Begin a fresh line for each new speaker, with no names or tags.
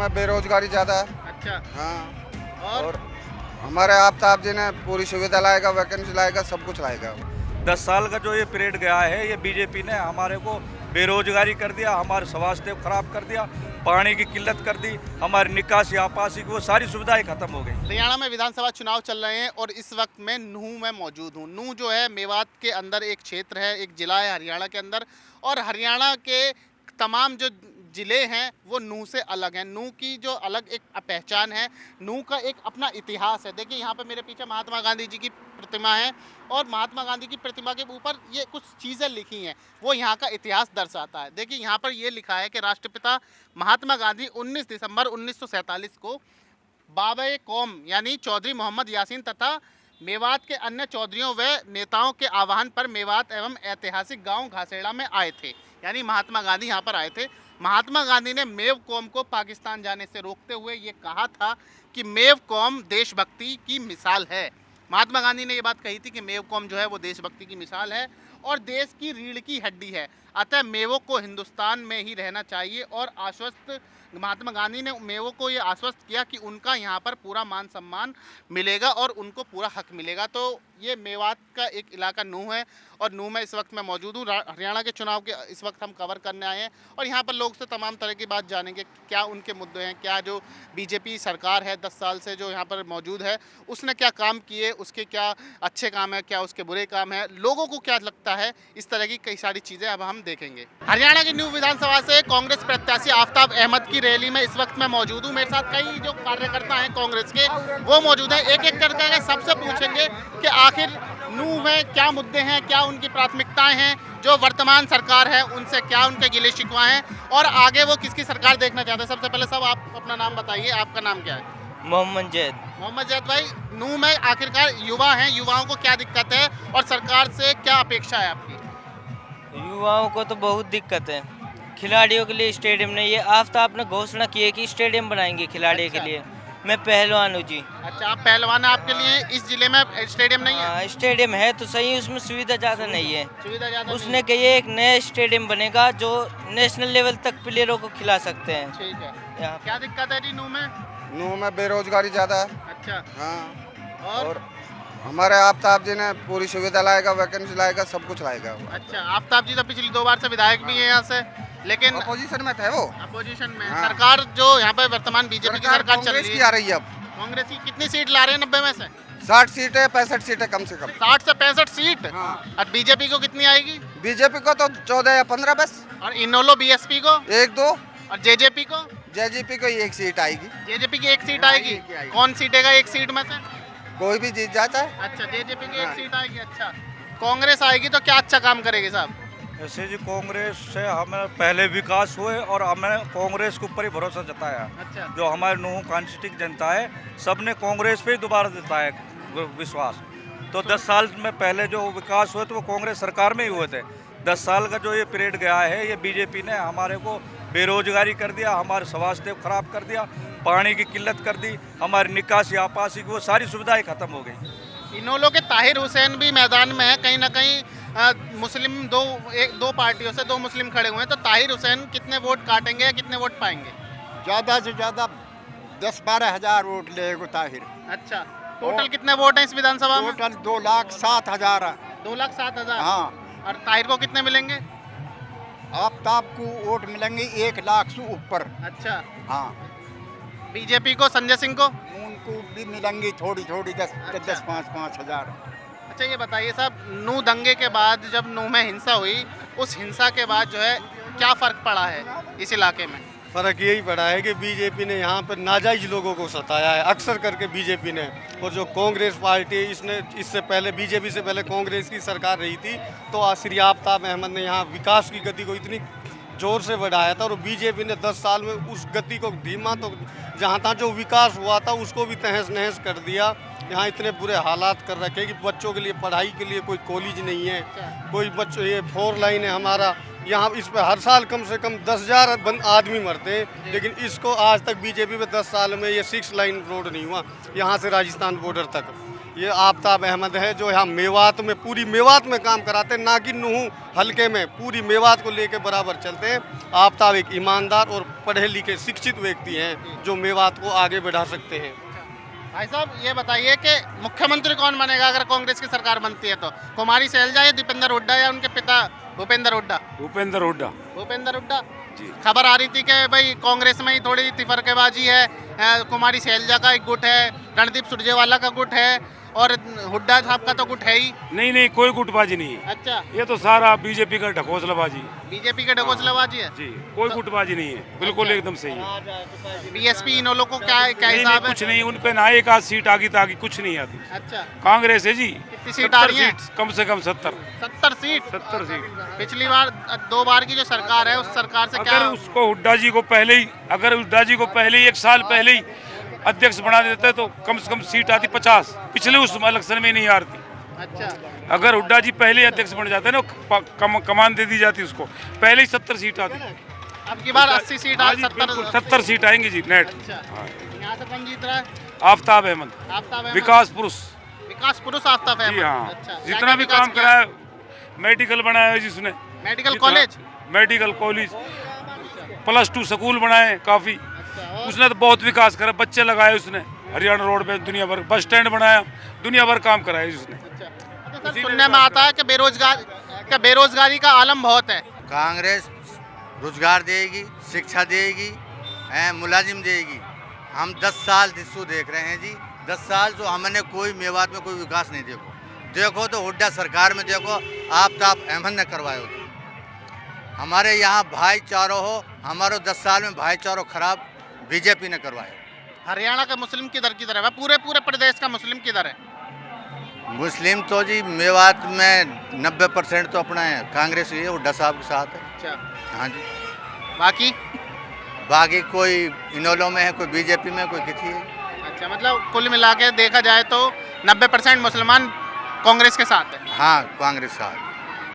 में बेरोजगारी ज़्यादा है।
अच्छा।
हाँ,
और
और हमारे आफ्ताब जी ने पूरी सुविधा लाएगा, वैकेंसी लाएगा, सब कुछ लाएगा।
10 साल का जो ये पीरियड गया है, ये बीजेपी ने हमारे को बेरोजगारी कर दिया, हमारे स्वास्थ्य को खराब कर दिया, पानी की किल्लत कर दी, हमारी निकासी आपासी की वो सारी सुविधाएं खत्म हो गई।
हरियाणा में विधानसभा चुनाव चल रहे हैं और इस वक्त मैं नूह में मौजूद हूँ। नूह जो है मेवात के अंदर एक क्षेत्र है, एक जिला है हरियाणा के अंदर, और हरियाणा के तमाम जो ज़िले हैं वो नूह से अलग हैं। नूह की जो अलग एक पहचान है, नूह का एक अपना इतिहास है। देखिए यहाँ पे मेरे पीछे महात्मा गांधी जी की प्रतिमा है और महात्मा गांधी की प्रतिमा के ऊपर ये कुछ चीज़ें लिखी हैं, वो यहाँ का इतिहास दर्शाता है। देखिए यहाँ पर ये लिखा है कि राष्ट्रपिता महात्मा गांधी 19 दिसंबर 1947 को बाबा कौम यानी चौधरी मोहम्मद यासीन तथा मेवात के अन्य चौधरियों व नेताओं के आह्वान पर मेवात एवं ऐतिहासिक गांव घासेड़ा में आए थे। यानी महात्मा गांधी यहाँ पर आए थे। महात्मा गांधी ने मेव कौम को पाकिस्तान जाने से रोकते हुए ये कहा था कि मेव कौम देशभक्ति की मिसाल है। महात्मा गांधी ने ये बात कही थी कि मेव कौम जो है वो देशभक्ति की मिसाल है और देश की रीढ़ की हड्डी है, अतः मेवों को हिंदुस्तान में ही रहना चाहिए। और आश्वस्त महात्मा गांधी ने मेवों को ये आश्वस्त किया कि उनका यहाँ पर पूरा मान सम्मान मिलेगा और उनको पूरा हक मिलेगा। तो ये मेवात का एक इलाका नूह है और नूह में इस वक्त मैं मौजूद हूँ। हरियाणा के चुनाव के इस वक्त हम कवर करने आए हैं और यहाँ पर लोग से तमाम तरह की बात जानेंगे, क्या उनके मुद्दे हैं, क्या जो बीजेपी सरकार है 10 साल से जो यहाँ पर मौजूद है उसने क्या काम किए, उसके क्या अच्छे काम है, क्या उसके बुरे काम है, लोगों को क्या लगता है, इस तरह की कई सारी चीज़ें अब हम देखेंगे। हरियाणा की न्यू विधानसभा से कांग्रेस प्रत्याशी आफ्ताब अहमद की रैली में इस वक्त मैं मौजूद हूँ। मेरे साथ कई जो कार्यकर्ता हैं कांग्रेस के वो मौजूद हैं। एक एक करके सबसे पूछेंगे कि आखिर नूह में क्या मुद्दे हैं, क्या उनकी प्राथमिकताएं हैं, जो वर्तमान सरकार है उनसे क्या उनके गिले शिकवा हैं और आगे वो किसकी सरकार देखना चाहते हैं। सबसे पहले सब आप अपना नाम बताइए, आपका नाम क्या है?
मोहम्मद जैद।
मोहम्मद जैद भाई, नूह में आखिरकार युवा हैं, युवाओं को क्या दिक्कत है और सरकार से क्या अपेक्षा है आपकी?
युवाओं को तो बहुत दिक्कत है, खिलाड़ियों के लिए स्टेडियम नहीं है। आफ्ताब ने घोषणा की है कि स्टेडियम बनाएंगे खिलाड़ियों के लिए। मैं पहलवान हूँ जी।
अच्छा, आप पहलवान है, आपके लिए इस जिले में स्टेडियम नहीं है?
स्टेडियम है तो सही, उसमें सुविधा ज़्यादा नहीं है।
सुविधा ज़्यादा
उसने कही है एक नया स्टेडियम बनेगा जो नेशनल लेवल तक प्लेयरों को खिला सकते हैं।
ठीक है।
यहाँ
क्या दिक्कत है जी नूह में?
नूह में बेरोजगारी ज़्यादा है।
अच्छा।
हाँ,
और
हमारे आफ्ताब जी ने पूरी सुविधा लाएगा, वैकेंसी लाएगा, सब कुछ लाएगा।
अच्छा, आफ्ताब जी तो पिछली 2 बार से विधायक भी है यहाँ से, लेकिन
अपोजिशन में थे वो।
अपोजिशन में
हाँ।
सरकार जो यहाँ पे वर्तमान बीजेपी की सरकार चल
कांग्रेस
रही
की
है,
आ रही है अब।
कांग्रेस की कितनी सीट ला रहे हैं 90 में से?
60 सीटें, 65 सीटें कम से कम।
60 से 65 सीट।
हाँ।
और बीजेपी को कितनी आएगी?
बीजेपी को तो 14 या 15 बस,
और इनोलो बीएसपी को
1-2।
और जेजेपी को?
जेजेपी को 1 सीट आएगी।
जेजेपी की 1 सीट
हाँ,
आएगी।
एक ही आएगी।
कौन सीटेगा 1 सीट में से?
कोई भी जीत जाता है।
अच्छा, जेजेपी की 1
हाँ।
सीट आएगी। अच्छा, कांग्रेस आएगी तो क्या अच्छा काम करेगी साहब?
ऐसे जी कांग्रेस से हमें पहले विकास हुए और हमने कांग्रेस के ऊपर ही भरोसा जताया।
अच्छा।
जो हमारे नूह कॉन्स्टिट्यूंसी जनता है, सबने कांग्रेस पे ही दोबारा जताया विश्वास। तो 10 साल में पहले जो विकास हुए तो वो कांग्रेस सरकार में ही हुए थे। 10 साल का जो ये पीरियड गया है, ये बीजेपी ने हमारे को बेरोजगारी कर दिया, हमारे स्वास्थ्य को खराब कर दिया, पानी की किल्लत कर दी, हमारी निकासी आपासी की वो सारी सुविधाएं खत्म हो गई।
इनोलो के ताहिर हुसैन भी मैदान में है। कहीं ना कहीं मुस्लिम दो पार्टियों से 2 मुस्लिम खड़े हुए हैं, तो ताहिर हुसैन कितने वोट काटेंगे या कितने वोट पाएंगे?
ज़्यादा से ज़्यादा 10-12 हज़ार वोट लेगा ताहिर।
अच्छा, टोटल कितने वोट हैं इस विधानसभा में?
टोटल 2,07,000।
2,07,000।
हाँ,
और ताहिर को कितने मिलेंगे?
आफ्ताब को वोट मिलेंगे 1 लाख से ऊपर।
अच्छा,
हाँ,
बीजेपी को, संजय सिंह को?
उनको भी मिलेंगी थोड़ी 10
अच्छा।
5 हज़ार।
अच्छा, ये बताइए साहब, नूह दंगे के बाद जब नूह में हिंसा हुई, उस हिंसा के बाद जो है क्या फ़र्क पड़ा है इस इलाके में?
फ़र्क यही पड़ा है कि बीजेपी ने यहाँ पर नाजायज़ लोगों को सताया है, अक्सर करके बीजेपी ने। और जो कांग्रेस पार्टी, इसने इससे पहले बीजेपी से पहले कांग्रेस की सरकार रही थी, तो श्री आफ्ताब अहमद ने यहाँ विकास की गति को इतनी ज़ोर से बढ़ाया था और बीजेपी ने 10 साल में उस गति को धीमा, तो जहाँ तक जो विकास हुआ था उसको भी तहस नहस कर दिया। यहाँ इतने बुरे हालात कर रखे कि बच्चों के लिए पढ़ाई के लिए कोई कॉलेज नहीं है, कोई बच्चों, ये 4 लाइन है हमारा यहाँ, इस पे हर साल कम से कम 10,000 आदमी मरते हैं, लेकिन इसको आज तक बीजेपी में 10 साल में ये 6 लाइन रोड नहीं हुआ यहाँ से राजस्थान बॉर्डर तक। ये आफ्ताब अहमद है जो यहाँ मेवात में, पूरी मेवात में काम कराते हैं, ना कि नूह हलके में, पूरी मेवात को लेके बराबर चलते हैं। आफ्ताब एक ईमानदार और पढ़े लिखे शिक्षित व्यक्ति हैं जो मेवात को आगे बढ़ा सकते हैं।
भाई साहब ये बताइए कि मुख्यमंत्री कौन बनेगा अगर कांग्रेस की सरकार बनती है तो? कुमारी सैलजा या दीपेंद्र हुड्डा या उनके पिता भूपेंद्र हुड्डा?
भूपेंद्र हुड्डा।
भूपेंद्र हुड्डा
जी।
खबर आ रही थी कि भाई कांग्रेस में ही थोड़ी तिफरकेबाजी है, कुमारी सैलजा का एक गुट है, रणदीप सुरजेवाला का गुट है और हुड्डा साहब का तो गुट है ही।
नहीं नहीं, कोई गुटबाजी नहीं है,
अच्छा,
ये तो सारा बीजेपी का ढकोसलाबाजी है।
बीजेपी के ढकोसलाबाजी है
जी, कोई गुटबाजी नहीं है, बिल्कुल एकदम सही है।
बीएसपी इन लोगों को क्या क्या
नहीं,
हिसाब
नहीं,
है?
कुछ नहीं, उन पे ना एक आध सीट आगी तागी कुछ नहीं आती।
अच्छा,
कांग्रेस है जी,
कितनी सीट आ रही है?
कम से कम 70
70 सीट।
सीट।
पिछली बार 2 बार की जो सरकार है उस सरकार से क्या
अगर उसको हुड्डा जी को पहले ही, अगर हुड्डा जी को पहले ही 1 साल पहले ही अध्यक्ष बना देते तो कम से कम सीट आती 50, पिछले उस इलेक्शन में नहीं हारती।
अच्छा,
अगर हुड्डा जी पहले ही अध्यक्ष बन जाते ना, कमान दे दी जाती उसको, पहले ही 70 सीट आती।
अब की बार 80 सीट
हाँ जी, बिल्कुल 70 सीट आएंगी जी नेट।
अच्छा, यहाँ से कौन जीत रहा है?
आफ्ताब अहमद,
आफ्ताब अहमद।
विकास पुरुष।
विकास पुरुष आफ्ताब अहमद।
जी हाँ,
अच्छा,
जितना
क्या-क्या
भी
विकास
काम
किया?
करा है, मेडिकल बनाया है जिसने,
मेडिकल
जितना-
कॉलेज?
मेडिकल कॉलेज, +2 स्कूल बनाए काफ़ी, उसने तो बहुत विकास करा, बच्चे लगाए उसने हरियाणा रोड पे, दुनिया भर बस स्टैंड बनाया, दुनिया भर काम कराया उसने।
अच्छा, सर सुनने में आता है कि बेरोजगारी का आलम बहुत है।
कांग्रेस रोजगार देगी, शिक्षा देगी, मुलाजिम देगी। हम 10 साल दिसू देख रहे हैं जी, 10 साल जो हमने कोई मेवात में कोई विकास नहीं देखो तो हुड्डा सरकार में देखो आफ्ताब अहमद ने करवाया। हमारे यहाँ भाईचारा हो, हमारे 10 साल में भाईचारा खराब बीजेपी ने करवाया।
हरियाणा का मुस्लिम किधर किधर है? पूरे प्रदेश का मुस्लिम किधर है?
मुस्लिम तो जी मेवात में 90% तो अपना है कांग्रेस ही है, हुड्डा साहब के साथ है।
अच्छा,
हाँ जी,
बाकी
कोई इनोलो में है, कोई बीजेपी में, कोई किसी है।
अच्छा, मतलब कुल मिला के देखा जाए तो 90% मुसलमान कांग्रेस के साथ है।
हाँ, कांग्रेस साहब।